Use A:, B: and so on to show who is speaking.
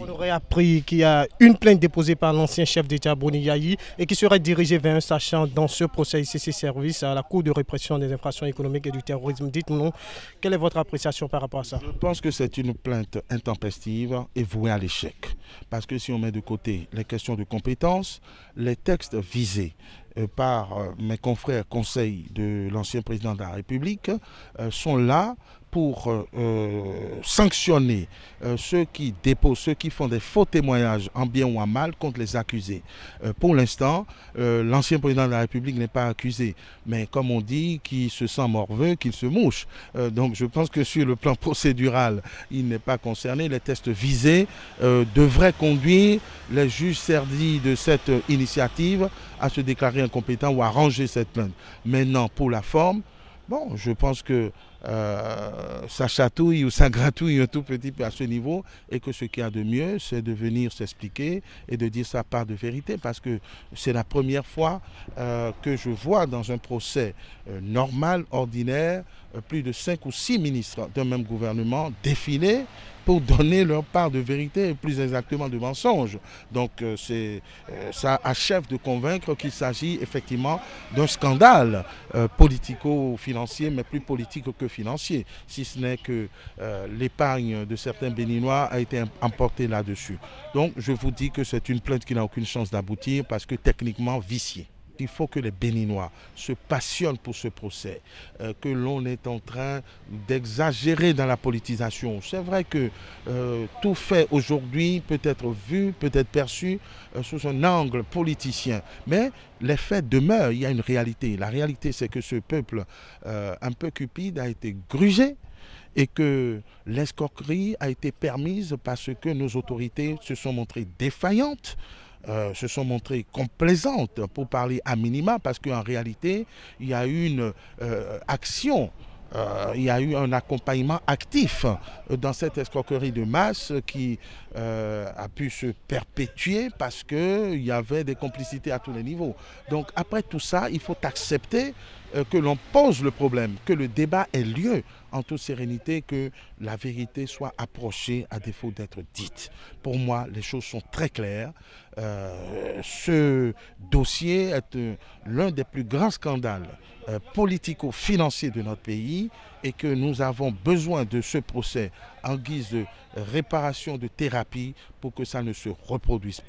A: On aurait appris qu'il y a une plainte déposée par l'ancien chef d'État Boni Yayi et qui serait dirigée vers un sachant dans ce procès ICC Service à la Cour de répression des infractions économiques et du terrorisme. Dites-nous, quelle est votre appréciation par rapport à ça?
B: Je pense que c'est une plainte intempestive et vouée à l'échec. Parce que si on met de côté les questions de compétences, les textes visés par mes confrères conseils de l'ancien président de la République sont là pour sanctionner ceux qui déposent, ceux qui font des faux témoignages en bien ou en mal contre les accusés. Pour l'instant, l'ancien président de la République n'est pas accusé, mais comme on dit, qui se sent morveux, qu'il se mouche. Donc je pense que sur le plan procédural, il n'est pas concerné. Les tests visés devraient conduire les juges serdis de cette initiative à se déclarer incompétents ou à ranger cette plainte. Maintenant, pour la forme, bon, je pense que ça chatouille ou ça gratouille un tout petit peu à ce niveau et que ce qu'il y a de mieux, c'est de venir s'expliquer et de dire sa part de vérité parce que c'est la première fois que je vois dans un procès normal, ordinaire, plus de 5 ou 6 ministres d'un même gouvernement défiler pour donner leur part de vérité et plus exactement de mensonge. Donc ça achève de convaincre qu'il s'agit effectivement d'un scandale politico-financier, mais plus politique que financier, si ce n'est que l'épargne de certains Béninois a été emportée là-dessus. Donc je vous dis que c'est une plainte qui n'a aucune chance d'aboutir parce que techniquement viciée. Il faut que les Béninois se passionnent pour ce procès, que l'on est en train d'exagérer dans la politisation. C'est vrai que tout fait aujourd'hui peut être vu, peut être perçu sous un angle politicien, mais les faits demeurent, il y a une réalité. La réalité, c'est que ce peuple un peu cupide a été grugé et que l'escroquerie a été permise parce que nos autorités se sont montrées défaillantes, se sont montrées complaisantes, pour parler à minima, parce qu'en réalité, il y a eu une action, il y a eu un accompagnement actif dans cette escroquerie de masse qui a pu se perpétuer parce qu'il y avait des complicités à tous les niveaux. Donc après tout ça, il faut accepter que l'on pose le problème, que le débat ait lieu en toute sérénité, que la vérité soit approchée à défaut d'être dite. Pour moi, les choses sont très claires. Ce dossier est l'un des plus grands scandales politico-financiers de notre pays et que nous avons besoin de ce procès en guise de réparation, de thérapie pour que ça ne se reproduise pas.